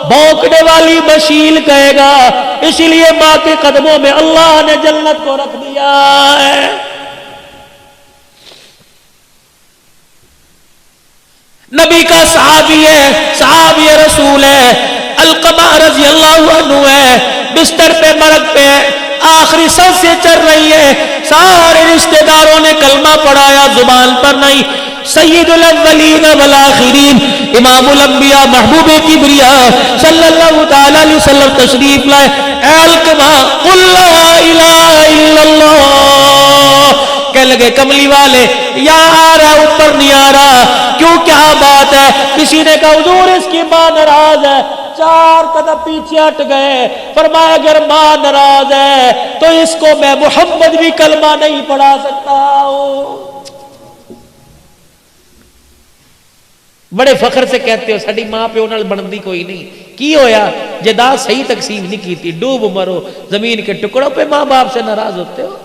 بھونکنے والی مشیل کہے گا. اسی لیے ماں کے قدموں میں اللہ نے جنت کو رکھ دیا ہے. نبی کا صحابی ہے, صحابی رسول ہے, علقمہ رضی اللہ عنہ ہے, بستر پہ مرگ پہ ہے, آخری سانس سے چل رہی ہے. سارے رشتہ داروں نے کلمہ پڑھایا, زبان پر نہیں. سید الاولین والآخرین, امام الانبیاء, محبوب کبریاء صلی اللہ تعالی علیہ وسلم تشریف لائے. اے علقمہ قل لا الہ الا اللہ. کہنے لگے کملی والے یہاں آ رہا اوپر نہیں آ رہا, کیوں کیا بات ہے؟ کسی نے کہا حضور اس کی ماں ناراض ہے. 4 قدم پیچھے ہٹ گئے, فرمایا اگر ماں ناراض ہے تو اس کو میں محمد بھی کلمہ نہیں پڑھا سکتا ہوں. بڑے فخر سے کہتے ہو ساڈی ماں پیو نال بنتی کوئی نہیں. کی ہویا جائیداد صحیح تقسیم نہیں کی تھی, ڈوب مرو زمین کے ٹکڑوں پہ ماں باپ سے ناراض ہوتے ہو.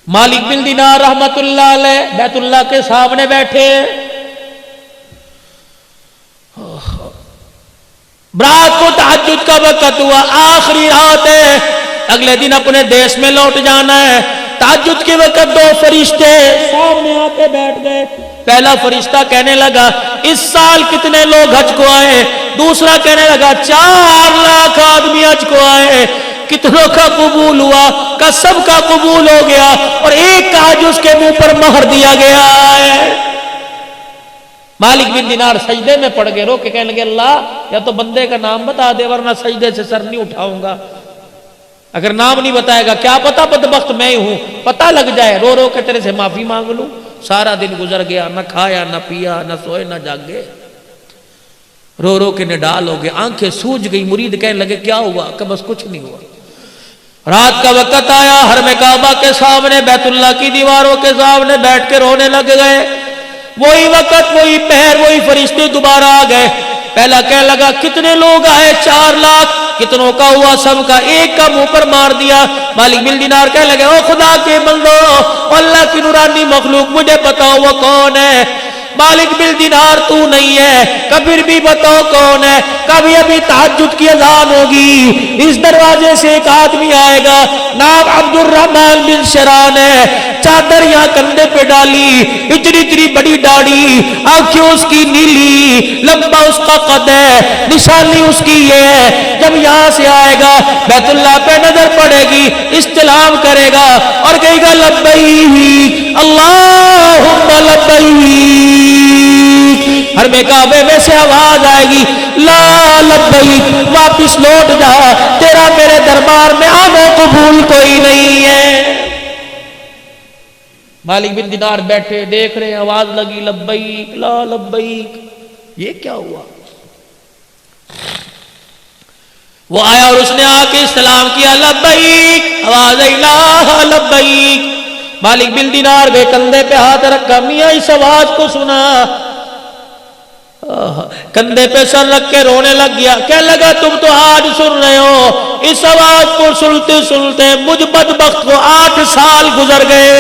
مالک بن دینار رحمت اللہ علیہ بیت اللہ کے سامنے بیٹھے, رات کو تہجد کا وقت ہوا, آخری رات ہے, اگلے دن اپنے دیش میں لوٹ جانا ہے. تہجد کے وقت 2 فرشتے سامنے آ کے بیٹھ گئے. پہلا فرشتہ کہنے لگا اس سال کتنے لوگ حج کو آئے؟ دوسرا کہنے لگا 4 لاکھ آدمی حج کو آئے. کتنوں کا قبول ہوا؟ کا سب کا قبول ہو گیا, اور ایک کا حج اس کے منہ پر مہر دیا گیا ہے. مالک بن دینار سجدے میں پڑ گئے, رو کے کہنے لگے اللہ یا تو بندے کا نام بتا دے ورنہ سجدے سے سر نہیں اٹھاؤں گا. اگر نام نہیں بتائے گا کیا پتا بدبخت میں ہوں, پتہ لگ جائے, رو رو کے تیرے سے معافی مانگ لوں. سارا دن گزر گیا, نہ کھایا نہ پیا نہ سوئے نہ جاگے, رو رو کے نڈال ہو گئے, آنکھیں سوج گئی. مرید کہنے لگے کیا ہوا؟ کہ بس کچھ نہیں ہوا. رات کا وقت آیا, حرم کعبہ کے سامنے بیت اللہ کی دیواروں کے سامنے بیٹھ کے رونے لگ گئے. وہی وقت وہی پہر وہی فرشتے دوبارہ آ گئے. پہلا کہنے لگا کتنے لوگ آئے؟ 4 لاکھ. کتنوں کا ہوا؟ سب کا. ایک کا منہ پر مار دیا. مالک بن دینار کہنے لگے او خدا کے بندو, اللہ کی نورانی مخلوق, مجھے بتاؤ وہ کون ہے؟ مالک بن دینار تو نہیں ہے, کبھی بھی بتاؤ کون ہے؟ کبھی ابھی تہجد کی اذان ہوگی, اس دروازے سے ایک آدمی آئے گا, نام عبد الرحمن بن شران ہے, چادر یہاں کندھے پہ ڈالی, اتنی اتنی بڑی داڑھی, آنکھیں اس کی نیلی, لمبا اس کا قد ہے, نشانی اس کی یہ ہے. جب یہاں سے آئے گا بیت اللہ پہ نظر پڑے گی, استلام کرے گا اور کہے گا لبیک اللہم لبیک. حرم کعبے میں سے آواز آئے گی لا لبیک, واپس لوٹ جا, تیرا میرے دربار میں آنا قبول کوئی نہیں ہے. مالک بن دینار بیٹھے دیکھ رہے, آواز لگی لبیک لا لبیک. یہ کیا ہوا؟ وہ آیا اور اس نے آ کے سلام کیا لبیک, آواز آئی لا لبیک. مالک بن دینار بے کندھے پہ ہاتھ رکھا, میاں اس آواز کو سنا, کندھے پہ سر رکھ کے رونے لگ گیا. کہنے لگا تم تو آج سن رہے ہو, اس آواز کو سنتے سنتے مجھ بدبخت کو 8 سال گزر گئے.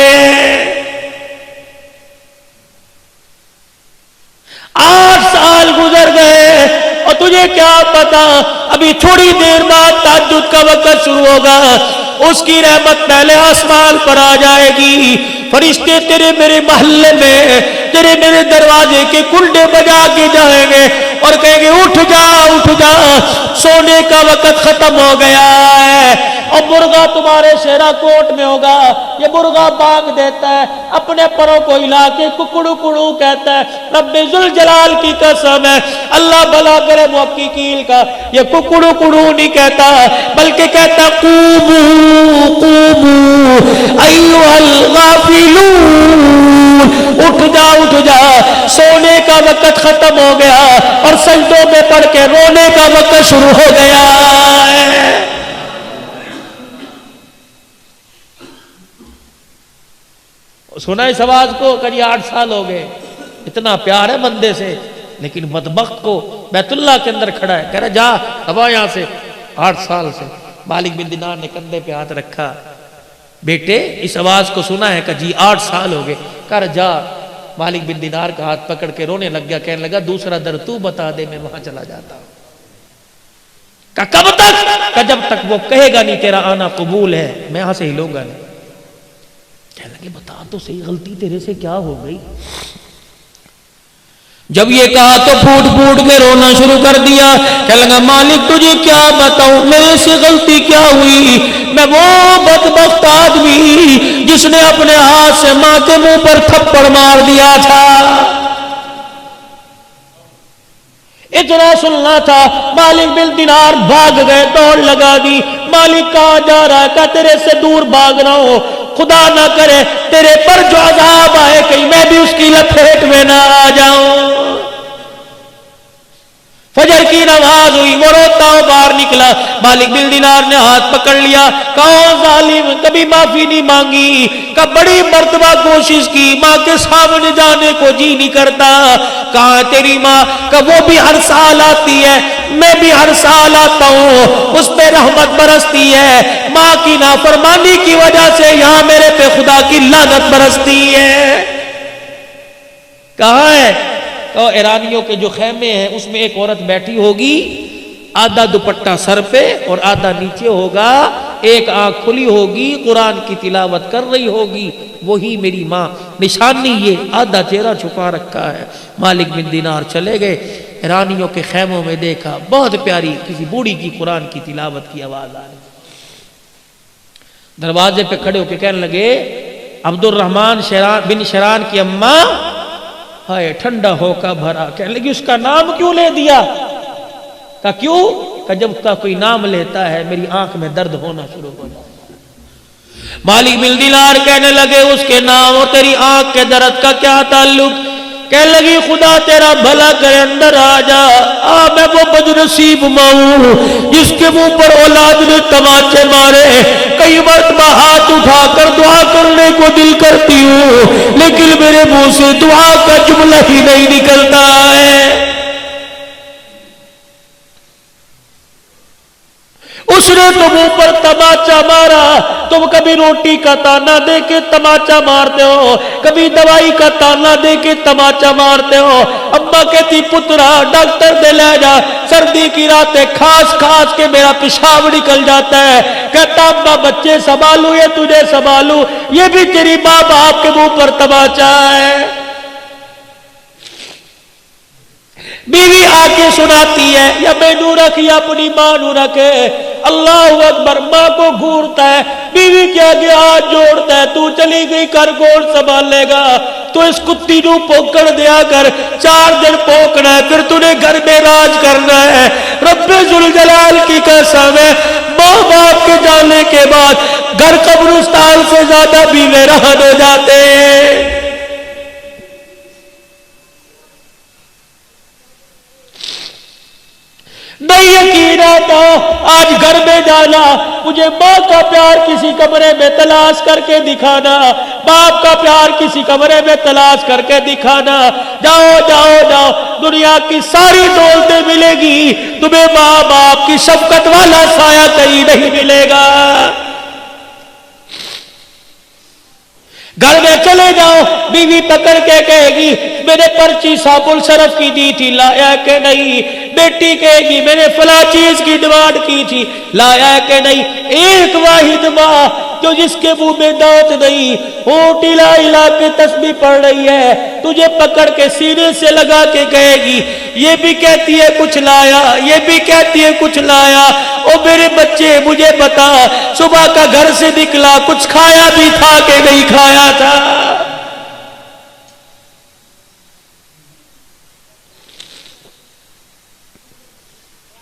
8 سال گزر گئے, اور تجھے کیا پتا ابھی تھوڑی دیر بعد تہجد کا وقت شروع ہوگا, اس کی رحمت پہلے آسمان پر آ جائے گی. فرشتے تیرے میرے محلے میں تیرے میرے دروازے کے کنڈے بجا کے جائیں گے اور کہیں گے اٹھ جا اٹھ جا, سونے کا وقت ختم ہو گیا ہے. اور مرغا تمہارے شہرا کوٹ میں ہوگا, یہ مرغا بانگ دیتا ہے, اپنے پروں کو ہلا کے ککڑو کڑو کہتا ہے. رب ذوالجلال کی قسم ہے, اللہ بھلا کرے محققین کا, یہ ککڑو کڑو نہیں کہتا بلکہ کہتا قومو قومو ایھا الغافلون, اٹھ جا, سونے کا وقت ختم ہو گیا اور سجدوں میں پڑھ کے رونے کا وقت شروع ہو گیا ہے. سنا اس آواز کو کہ 8 سال ہو گئے, اتنا پیار ہے بندے سے, لیکن بدبخت کو بیت اللہ کے اندر کھڑا ہے, کہہ رہا جا اب یہاں سے. 8 سال سے مالک بن دینار نے کندھے پہ ہاتھ رکھا, بیٹے اس آواز کو سنا ہے کہ جی 8 سال ہو گئے, کر جا. مالک بن دینار کا ہاتھ پکڑ کے رونے لگ گیا، کہنے لگا دوسرا در تو بتا دے، میں وہاں چلا جاتا ہوں۔ کہا کب تک؟ کہا جب تک وہ کہے گا نہیں تیرا آنا قبول ہے، میں یہاں سے ہلوں گا نہیں۔ کہنے لگے بتا تو صحیح غلطی تیرے سے کیا ہو گئی؟ جب یہ کہا تو پھوٹ پھوٹ کے رونا شروع کر دیا، کہنے لگا مالک تجھے کیا بتاؤں، میرے سے غلطی کیا ہوئی؟ میں وہ بدبخت آدمی جس نے اپنے ہاتھ سے ماں کے منہ پر تھپڑ مار دیا تھا۔ اتنا سننا تھا، مالک بن دینار بھاگ گئے، دوڑ لگا دی۔ مالک کہاں جا رہا ہے؟ کہا تیرے سے دور بھاگ رہا ہوں، خدا نہ کرے تیرے پر جو عذاب آئے کہیں میں بھی اس کی لپیٹ میں نہ آ جاؤں۔ فجر کی نماز ہوئی، وہ روتا ہو باہر نکلا، مالک بن دینار نے ہاتھ پکڑ لیا، کہا ظالم کبھی معافی نہیں مانگی، کہا بڑی مرتبہ کوشش کی، ماں کے سامنے جانے کو جی نہیں کرتا۔ کہاں تیری ماں؟ کہا وہ بھی ہر سال آتی ہے، میں بھی ہر سال آتا ہوں، اس پہ رحمت برستی ہے، ماں کی نافرمانی کی وجہ سے یہاں میرے پہ خدا کی لعنت برستی ہے۔ کہاں ہے؟ اور ایرانیوں کے جو خیمے ہیں اس میں ایک عورت بیٹھی ہوگی، آدھا دوپٹہ سر پہ اور آدھا نیچے ہوگا، ایک آنکھ کھلی ہوگی، قرآن کی تلاوت کر رہی ہوگی، وہی میری ماں۔ نشانی یہ آدھا چہرہ چھپا رکھا ہے۔ مالک بن دینار چلے گئے، ایرانیوں کے خیموں میں دیکھا بہت پیاری کسی بوڑھی کی قرآن کی تلاوت کی آواز آ رہی۔ دروازے پہ کھڑے ہو کے کہنے لگے عبد الرحمن بن شران کی اماں، ہائے ٹھنڈا ہو کا بھرا۔ کہنے لگی اس کا نام کیوں لے دیا؟ کہا کیوں؟ کہ جب کا کوئی نام لیتا ہے میری آنکھ میں درد ہونا شروع ہو جاتا ہے۔ مالک بن دینار کہنے لگے اس کے نام اور تیری آنکھ کے درد کا کیا تعلق؟ کہنے لگی خدا تیرا بھلا کرے اندر آ جا، میں وہ بدنصیب ماں ہوں جس کے منہ پر اولاد نے تماچے مارے، کئی مرتبہ ہاتھ اٹھا کر دعا کرنے کو دل کرتی ہوں لیکن میرے منہ سے دعا کا جملہ ہی نہیں نکلتا ہے۔ اس نے تم اوپر تماچا مارا، تم کبھی روٹی کا تانا دے کے تماچا مارتے ہو، کبھی دوائی کا تانا دے کے تماچا مارتے ہو۔ اماں کہتی پترا ڈاکٹر دے لے جا، سردی کی راتیں کھاس کھاس کے میرا پیشاب نکل جاتا ہے۔ کہتا اماں بچے سنبھالوں یا تجھے سنبھالوں؟ یہ بھی تیری ماں باپ کے منہ پر تماچا ہے۔ بیوی آ کے سناتی ہے یا میں نو رکھ یا اپنی ماں نو رکھے، اللہ اکبر، ماں کو گھورتا ہے، بیوی کے آگے ہاتھ جوڑتا ہے، تو چلی گئی کر گوڑ سنبھال لے گا، تو اس کتی نو پوکڑ دیا کر، 4 دن پوکنا ہے، پھر تو نے گھر میں راج کرنا ہے۔ رب ذوالجلال کی قسم ہے، ماں باپ کے جانے کے بعد گھر قبرستان سے زیادہ بھی ویران ہو جاتے ہیں۔ نہیں یقین آتا آج گھر میں جانا، مجھے ماں کا پیار کسی کمرے میں تلاش کر کے دکھانا، باپ کا پیار کسی کمرے میں تلاش کر کے دکھانا۔ جاؤ جاؤ جاؤ، دنیا کی ساری دولتیں ملے گی، تمہیں ماں باپ کی شفقت والا سایہ کہیں نہیں ملے گا۔ گھر میں چلے جاؤ، بیوی پکڑ کے کہے گی میں نے پرچی صابن صرف کی دی تھی، لایا کہ نہیں؟ بیٹی کہے گی میں نے فلاں چیز کی ڈیمانڈ کی تھی، لایا کہ نہیں؟ ایک واحد ماں جو جس کے منہ میں دانت نہیں، ہونٹ ہلا ہلا کے تسبیح پڑھ رہی ہے، تجھے پکڑ کے سینے سے لگا کے کہے گی یہ بھی کہتی ہے کچھ لایا، یہ بھی کہتی ہے کچھ لایا۔ او میرے بچے مجھے بتا، صبح کا گھر سے نکلا کچھ کھایا بھی تھا کہ نہیں کھایا تھا؟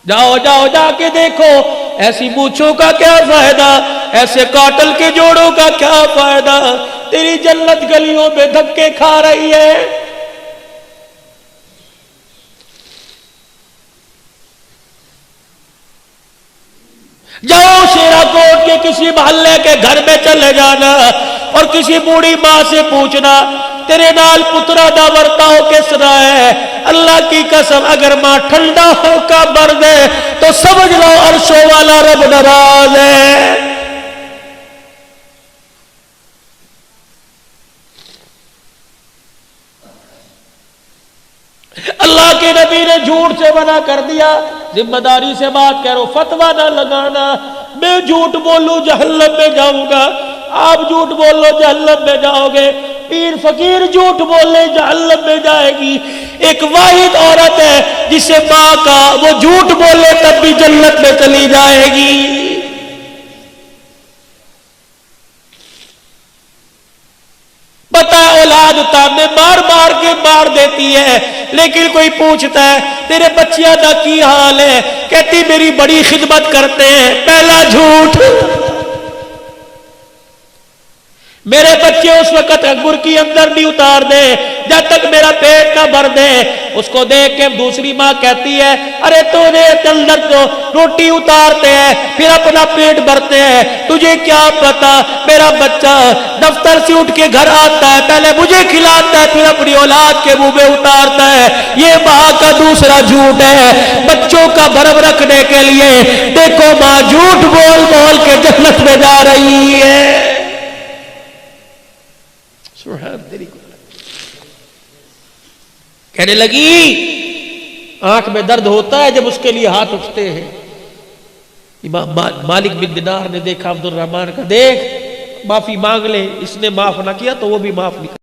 جاؤ جاؤ جا کے دیکھو، ایسی مونچھوں کا کیا فائدہ، ایسے کاٹل کے جوڑوں کا کیا فائدہ، تیری جنت گلیوں میں دھکے کھا رہی ہے۔ جاؤ شیرا کوٹ کے کسی محلے کے گھر میں چلے جانا اور کسی بوڑھی ماں سے پوچھنا تیرے نال پترا دا ورتاؤ کس طرح ہے؟ اللہ کی قسم اگر ماں ٹھنڈا ہو کا بر دے تو سمجھ لو عرشوں والا رب ناراض ہے۔ اللہ کے نبی نے جھوٹ سے منع کر دیا، ذمہ داری سے بات کرو، فتویٰ نہ لگانا۔ میں جھوٹ بولوں جہنم میں جاؤں گا، آپ جھوٹ بولو جہنم میں جاؤ گے، پیر فقیر جھوٹ بولے جہنم میں جائے گی۔ ایک واحد عورت ہے جسے ماں کا وہ جھوٹ بولے تب بھی جنت میں چلی جائے گی۔ پتا اولاد تانے مار مار کے مار دیتی ہے، لیکن کوئی پوچھتا ہے تیرے بچیاں دا کی حال ہے، کہتی میری بڑی خدمت کرتے ہیں۔ پہلا جھوٹ، میرے بچے اس وقت انگور کی اندر نہیں اتار دے جب تک میرا پیٹ نہ بھر دے۔ اس کو دیکھ کے دوسری ماں کہتی ہے ارے تو نے اندر تو روٹی اتارتے ہیں پھر اپنا پیٹ بھرتے ہیں، تجھے کیا پتا میرا بچہ دفتر سے اٹھ کے گھر آتا ہے پہلے مجھے کھلاتا ہے پھر اپنی اولاد کے منہ میں اتارتا ہے۔ یہ ماں کا دوسرا جھوٹ ہے بچوں کا بھرم رکھنے کے لیے۔ دیکھو ماں جھوٹ بول بول کے جنت میں جا رہی ہے۔ کہنے لگی آنکھ میں درد ہوتا ہے جب اس کے لیے ہاتھ اٹھتے ہیں۔ امام مالک بن دینار نے دیکھا عبد الرحمن کا، دیکھ معافی مانگ لے، اس نے معاف نہ کیا تو وہ بھی معاف نہیں کر۔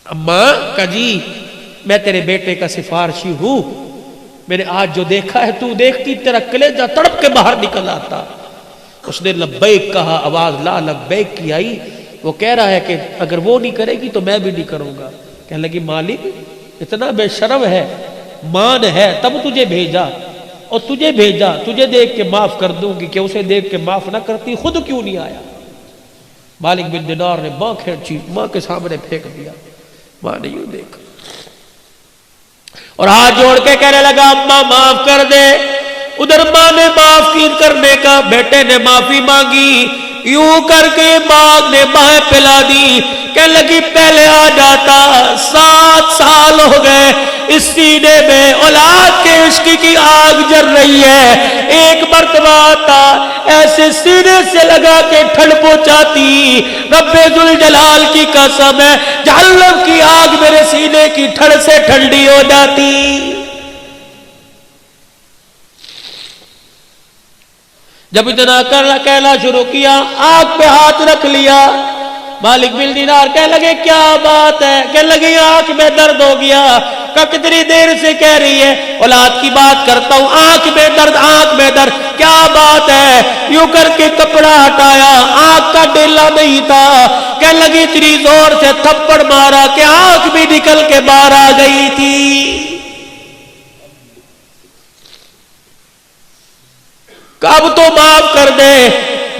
اماں کا جی میں تیرے بیٹے کا سفارشی ہوں، میں نے آج جو دیکھا ہے تو دیکھتی تیرا کلیجہ تڑپ کے باہر نکل آتا۔ اس نے لبیک کہا، آواز لا لبیک کی آئی۔ وہ کہہ رہا ہے کہ اگر وہ نہیں کرے گی تو میں بھی نہیں کروں گا۔ کہنے لگی مالک اتنا بے شرم ہے، مان ہے تب تجھے بھیجا، اور تجھے بھیجا تجھے دیکھ کے معاف کر دوں گی کہ اسے دیکھ کے معاف نہ کرتی خود کیوں نہیں آیا۔ مالک بن دینار نے ماں کھینچی، ماں کے سامنے پھینک دیا۔ ماں نے یوں دیکھا اور ہاتھ جوڑ کے کہنے لگا اماں معاف کر دے۔ ادھر ماں نے معاف کی کرنے کا، بیٹے نے معافی مانگی، یوں کر کے ماں نے بائیں پلا دی۔ کہنے لگی پہلے آ جاتا، 7 سال ہو گئے اس سینے میں اولاد کے عشق کی آگ جل رہی ہے، ایک مرتبہ آتا ایسے سینے سے لگا کے ٹھنڈ پہنچاتی۔ رب ذوالجلال کی قسم ہے جہنم کی آگ میرے سینے کی ٹھنڈ سے ٹھنڈی ہو جاتی۔ جب اتنا کہنا شروع کیا آنکھ پہ ہاتھ رکھ لیا۔ مالک بن دینار کہنے لگے کیا بات ہے؟ کہنے لگے آنکھ میں درد ہو گیا۔ کہ کتنی دیر سے کہہ رہی ہے اولاد کی بات کرتا ہوں، آنکھ میں درد آنکھ میں درد، کیا بات ہے؟ یوں کر کے کپڑا ہٹایا، آنکھ کا ڈیلا نہیں تھا۔ کہنے لگی اتنی زور سے تھپڑ مارا کہ آنکھ بھی نکل کے باہر آ گئی تھی۔ کب تو معاف کر دے۔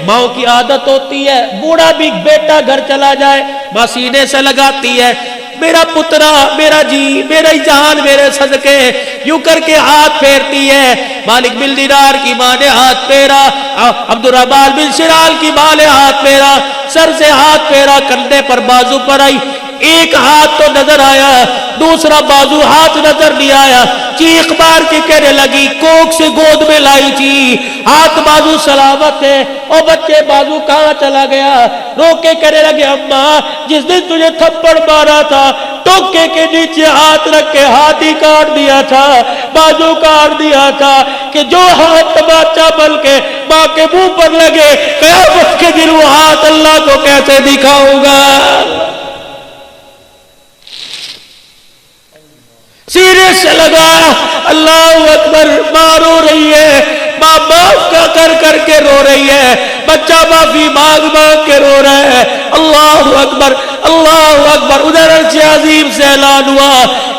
ماں کی عادت ہوتی ہے بوڑھا بھی بیٹا گھر چلا جائے ماں سینے سے لگاتی ہے میرا پترا میرا جی میرا جان میرے صدقے، یوں کر کے ہاتھ پھیرتی ہے۔ مالک بن دینار کی ماں نے ہاتھ پھیرا، عبد الرحمن بن شرال کی ماں نے ہاتھ پھیرا، سر سے ہاتھ پھیرا، کندھے پر بازو پر آئی، ایک ہاتھ تو نظر آیا دوسرا بازو ہاتھ نظر نہیں آیا۔ چیخ مار کے کہنے لگی کوک سے گود میں لائی تھی، ہاتھ بازو سلامت ہے، اور بچے بازو کہاں چلا گیا؟ رو کے کہنے لگے اماں جس دن تجھے تھپڑ مارا تھا ٹوکے کے نیچے ہاتھ رکھ کے ہاتھ ہی کاٹ دیا تھا، بازو کاٹ دیا تھا، کہ جو ہاتھ تماچا بن کے ماں کے منہ پر لگے قیامت کے دن وہ ہاتھ اللہ کو کیسے دکھاؤں گا؟ سینے سے لگا، اللہ اکبر، ماں رو رہی ہے، ماں معاف کر کر کے رو رہی ہے، بچہ معافی مانگ مانگ کے رو رہا ہے۔ اللہ اکبر اللہ اکبر، ادھر عرش عظیم سے اعلان ہوا،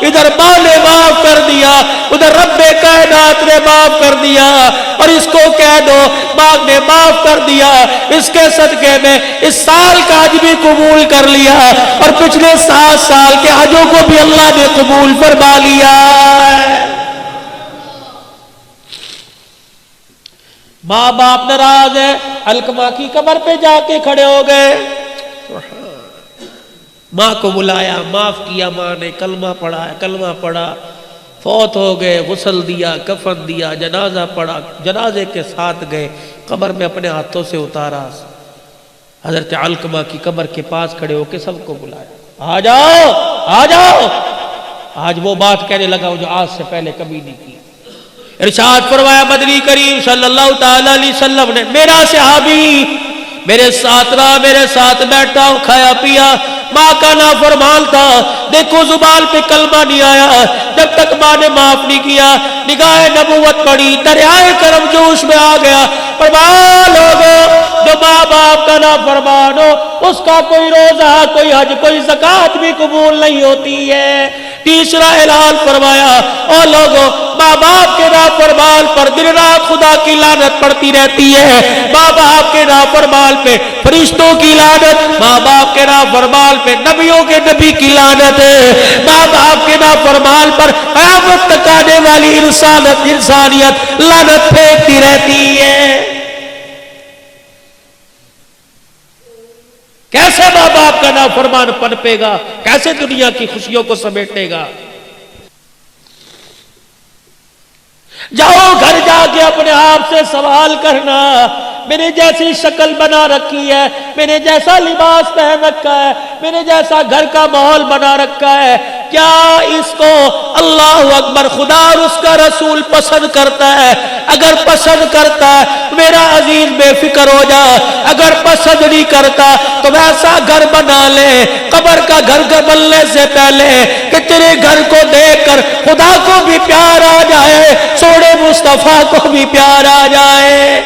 ادھر ماں نے معاف کر دیا، ادھر رب کائنات نے معاف کر دیا، اور اس کو کہہ دو ماں نے معاف کر دیا، اس کے صدقے میں اس سال کا حج بھی قبول کر لیا، اور پچھلے 7 سال کے حجوں کو بھی اللہ نے قبول فرما لیا۔ ماں باپ ناراض ہے، علقمہ کی قبر پہ جا کے کھڑے ہو گئے، ماں کو بلایا، معاف کیا، ماں نے کلمہ پڑھا، کلمہ پڑھا، فوت ہو گئے، غسل دیا، کفن دیا، جنازہ پڑھا، جنازے کے ساتھ گئے، قبر میں اپنے ہاتھوں سے اتارا، حضرت علقمہ کی قبر کے پاس کھڑے ہو کے سب کو بلایا، آ جاؤ آ جاؤ. آج وہ بات کہنے لگا جو آج سے پہلے کبھی نہیں کی. ارشاد فرمایا مدنی کریم صلی اللہ تعالی علیہ وسلم نے میرا صحابی میرے ساتھ رہا, میرے ساتھ بیٹھا, کھایا پیا, ماں کا نافرمان تھا, دیکھو زبان پہ کلمہ نہیں آیا جب تک ماں نے معاف نہیں کیا. نگاہ نبوت پڑی, دریائے کرم جوش میں آ گیا. فرمایا لوگوں جو ماں باپ کا نافرمان ہو اس کا کوئی روزہ, کوئی حج, کوئی زکوٰۃ بھی قبول نہیں ہوتی ہے. تیسرا اعلان فرمایا او لوگوں ماں باپ کے نافرمان پر دن رات خدا کی لعنت پڑتی رہتی ہے. ماں باپ کے نافرمان پہ فرشتوں کی لعنت, ماں باپ کے نافرمان پہ نبیوں کے نبی کی لعنت ہے. ماں باپ کے نافرمان پر قیامت تک آنے والی انسانیت لعنت پھینکتی رہتی ہے. کیسے ماں باپ کا نافرمان پنپے گا, کیسے دنیا کی خوشیوں کو سمیٹے گا. جاؤ گھر جا کے اپنے آپ سے سوال کرنا, میں نے جیسی شکل بنا رکھی ہے, میں نے جیسا لباس پہن رکھا ہے, میں نے جیسا گھر کا ماحول بنا رکھا ہے, کیا اس کو اللہ اکبر خدا اور اس کا رسول پسند کرتا ہے؟ اگر پسند کرتا ہے میرا عزیز بے فکر ہو جا, اگر پسند نہیں کرتا تو ویسا گھر بنا لے قبر کا گھر بننے سے پہلے کہ تیرے گھر کو دیکھ کر خدا کو بھی پیار آ جائے, سوڑے مصطفیٰ کو بھی پیار آ جائے.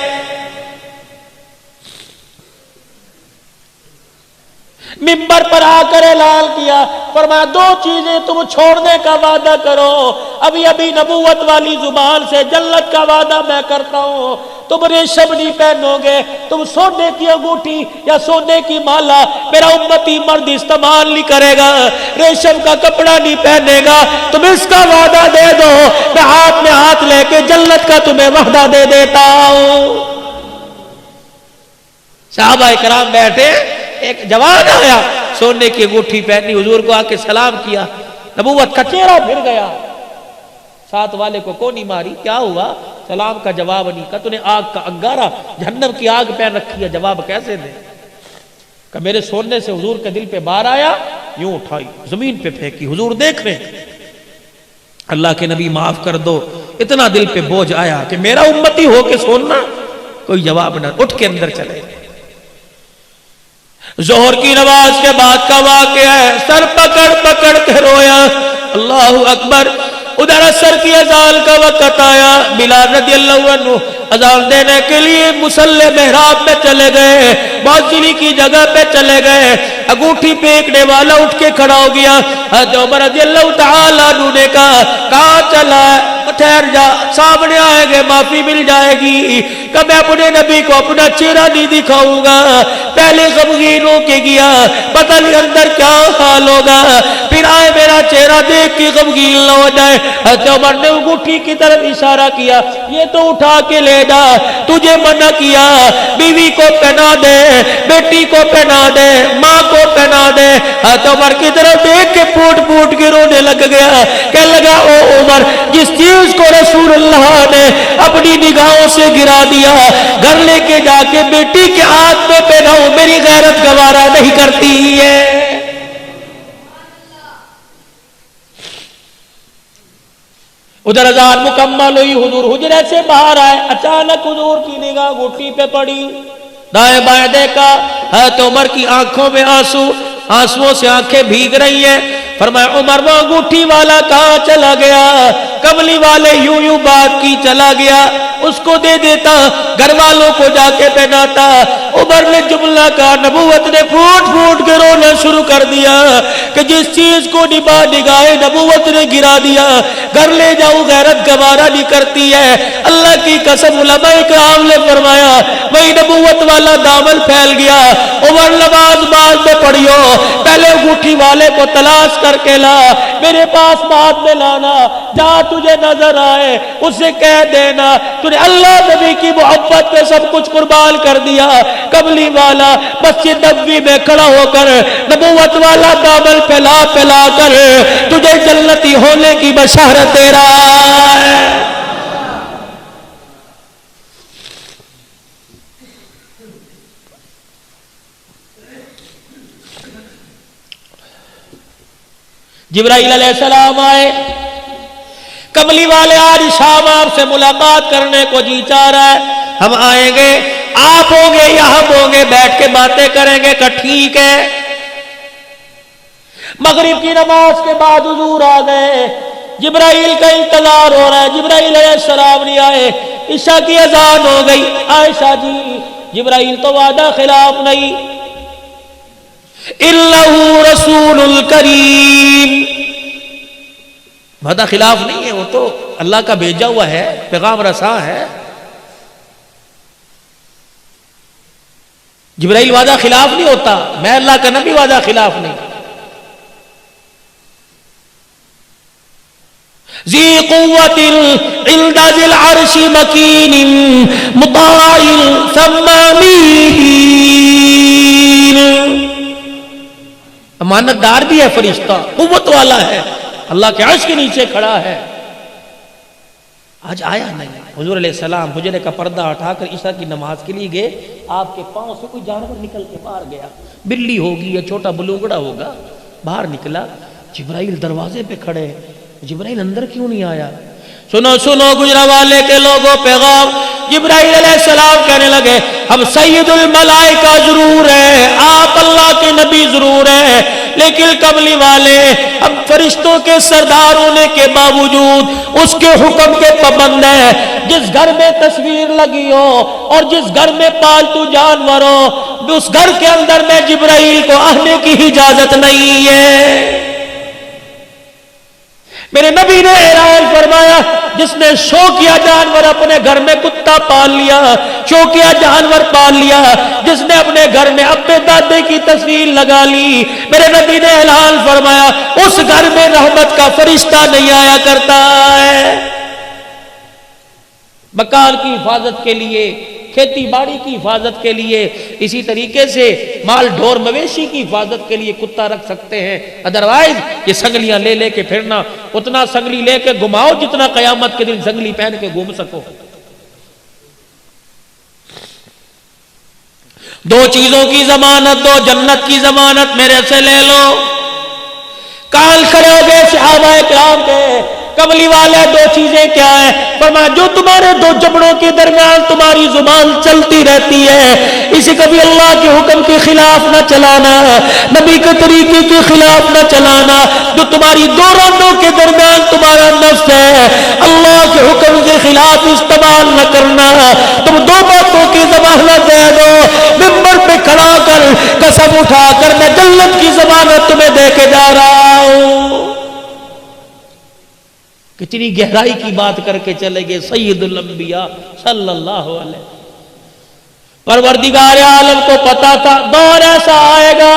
منبر پر آ کر اعلان کیا, فرمایا دو چیزیں تم چھوڑنے کا وعدہ کرو. ابھی ابھی نبوت والی زبان سے جنت کا وعدہ میں کرتا ہوں, تم ریشم نہیں پہنو گے, تم سونے کی انگوٹھی یا سونے کی مالا میرا امتی مرد استعمال نہیں کرے گا, ریشم کا کپڑا نہیں پہنے گا. تم اس کا وعدہ دے دو, میں ہاتھ لے کے جنت کا تمہیں وعدہ دے دیتا ہوں. صحابہ کرام بیٹھے, ایک جوان آیا سونے کی انگوٹھی پہنی, حضور کو آ کے سلام کیا, نبوت کا چہرہ پھر گیا. ساتھ والے کو کونی ماری, کیا ہوا؟ سلام کا جواب نہیں. کہا تو نے آگ کا انگارہ جہنم کی آگ پہن رکھی ہے, جواب کیسے دے؟ کہ میرے سونے سے حضور کے دل پہ بار آیا, یوں اٹھائی زمین پہ پھینکی, حضور دیکھ رہے اللہ کے نبی معاف کر دو, اتنا دل پہ بوجھ آیا کہ میرا امتی ہو کے سننا. کوئی جواب نہ, اٹھ کے اندر چلے. ظہر کی نماز کے بعد کا واقعہ ہے, سر پکڑ پکڑ کے رویا, اللہ اکبر. ادھر عصر کی اذان کا وقت آیا, بلال رضی اللہ عنہ اذان دینے کے لیے مصلی محراب میں چلے گئے, موزلی کی جگہ پہ چلے گئے. انگوٹھی پھینکنے والا اٹھ کے کھڑا ہو گیا. حضرت عمر رضی اللہ تعالیٰ عنہ نے کہا کہاں چلا ہے؟ ٹھہر جا, سامنے آئیں گے معافی مل جائے گی. کہ میں اپنے نبی کو اپنا چہرہ نہیں دکھاؤں گا. پہلے غمگین ہو کے گیا, پتہ نہیں اندر کیا حال ہوگا, پھر آئے میرا چہرہ دیکھ کے غمگین نہ ہو جائے. حضرت عمر نے انگوٹھی کی طرف اشارہ کیا, یہ تو اٹھا کے لے جا, تجھے منع کیا, بیوی کو پہنا دے, بیٹی کو پہنا دے, ماں کو پہنا دے. حضرت عمر کی طرف دیکھ کے پھوٹ پھوٹ کے رونے لگ گیا. کہنے لگا او عمر, جس چیز کو رسول اللہ نے اپنی نگاہوں سے گرا دیا, گھر لے کے جا کے بیٹی کے ہاتھ میں پہناؤں, میری غیرت گوارا نہیں کرتی ہے. ادھر اذان مکمل ہوئی, حضور حجرے سے باہر آئے, اچانک حضور کی نگاہ گھٹی پہ پڑی, دائیں بائیں دیکھا, حضرت عمر کی آنکھوں میں آنسو, آنسوؤں سے آنکھیں بھیگ رہی ہیں. فرمایا عمر وہ انگوٹھی والا کہاں چلا گیا؟ کملی والے یوں یوں بات کی چلا گیا, اس کو دے دیتا, گھر والوں کو جا کے پہناتا. عمر نے جملہ کہا, نبوت نے پھوٹ پھوٹ کے رونا شروع کر دیا کہ جس چیز کو نگاہ نبوت نے گرا دیا, گھر لے جاؤ غیرت گوارا نہیں کرتی ہے. اللہ کی قسم علماء کرام نے فرمایا وہی نبوت والا دامن پھیل گیا. عمر نماز بعد میں پڑھیو, پہلے انگوٹھی والے کو تلاش کر کے لا, میرے پاس بعد میں لانا, جہاں تجھے نظر آئے اسے کہہ دینا تو نے اللہ نبی کی محبت پہ سب کچھ قربان کر دیا. کملی والا مسجد نبوی میں کھڑا ہو کر نبوت والا دامن پھیلا پھیلا کر تجھے جنتی ہونے کی بشارت دے رہا ہے. جبرائیل علیہ السلام آئے، کملی والے آج شام آپ سے ملاقات کرنے کو جی چاہ رہا ہے، ہم آئیں گے، آپ ہوں گے یا ہم ہوں گے، بیٹھ کے باتیں کریں گے کہ ٹھیک ہے۔ مغرب کی نماز کے بعد حضور آ گئے، جبرائیل کا انتظار ہو رہا ہے، جبرائیل علیہ السلام نہیں آئے، عشاء کی اذان ہو گئی۔ عائشہ جی جبرائیل تو وعدہ خلاف نہیں، اِنَّهُ رَسُولٌ الْكَرِيمٌ، وعدہ خلاف نہیں ہے، وہ تو اللہ کا بھیجا ہوا ہے، پیغام رساں ہے۔ جبرائیل وعدہ خلاف نہیں ہوتا، میں اللہ کا نبی وعدہ خلاف نہیں۔ ذی قوت عند ذی العرش مکین مطاع ثم امین، امانت دار بھی ہے فرشتہ، قوت والا ہے، اللہ کے عرش کے نیچے کھڑا ہے۔ آج آیا نہیں۔ حضور علیہ السلام حجرے کا پردہ اٹھا کر عشاء کی نماز کے لیے گئے، آپ کے پاؤں سے کوئی جانور نکل کے باہر گیا، بلی ہوگی یا چھوٹا بلوگڑا ہوگا، باہر نکلا، جبرائیل دروازے پہ کھڑے، جبرائیل اندر کیوں نہیں آیا؟ سنو سنو گجرانوالے کے لوگوں، پیغام جبرائیل علیہ السلام کہنے لگے، ہم سید الملائکہ ضرور ہیں، آپ اللہ کے نبی ضرور ہیں، لیکن کملی والے ہم فرشتوں کے سردار ہونے کے باوجود اس کے حکم کے پابند ہیں۔ جس گھر میں تصویر لگی ہو اور جس گھر میں پالتو جانور ہو، اس گھر کے اندر میں جبرائیل کو آنے کی اجازت نہیں ہے۔ میرے نبی نے اعلان فرمایا، جس نے شوقیہ جانور اپنے گھر میں کتا پال لیا، شوقیہ جانور پال لیا، جس نے اپنے گھر میں ابے دادے کی تصویر لگا لی، میرے نبی نے اعلان فرمایا اس گھر میں رحمت کا فرشتہ نہیں آیا کرتا ہے۔ مکان کی حفاظت کے لیے، کھیتی باڑی کی حفاظت کے لیے، اسی طریقے سے مال ڈھور مویشی کی حفاظت کے لیے کتا رکھ سکتے ہیں، ادروائز یہ سنگلیاں لے لے کے پھرنا، اتنا سنگلی لے کے گھماؤ جتنا قیامت کے دن سنگلی پہن کے گھوم سکو۔ دو چیزوں کی ضمانت دو، جنت کی ضمانت میرے سے لے لو۔ کال کھڑے ہو گئے صحابہ کرام کے، کملی والے دو چیزیں کیا ہیں؟ فرمایا جو تمہارے دو جبڑوں کے درمیان تمہاری زبان چلتی رہتی ہے، اسے کبھی اللہ کے حکم کے خلاف نہ چلانا، نبی کے طریقے کے خلاف نہ چلانا۔ جو تمہاری دو رانوں کے درمیان تمہارا نفس ہے، اللہ کے حکم کے خلاف استعمال نہ کرنا۔ تم دو باتوں کی ضمانت دے دو، ممبر پہ کھڑا کر قسم اٹھا کر میں جنت کی ضمانت تمہیں دے کے جا رہا ہوں۔ کتنی گہرائی کی بات کر کے چلے گئے سید الانبیاء صلی اللہ علیہ وسلم۔ پروردگار عالم کو پتا تھا دور ایسا آئے گا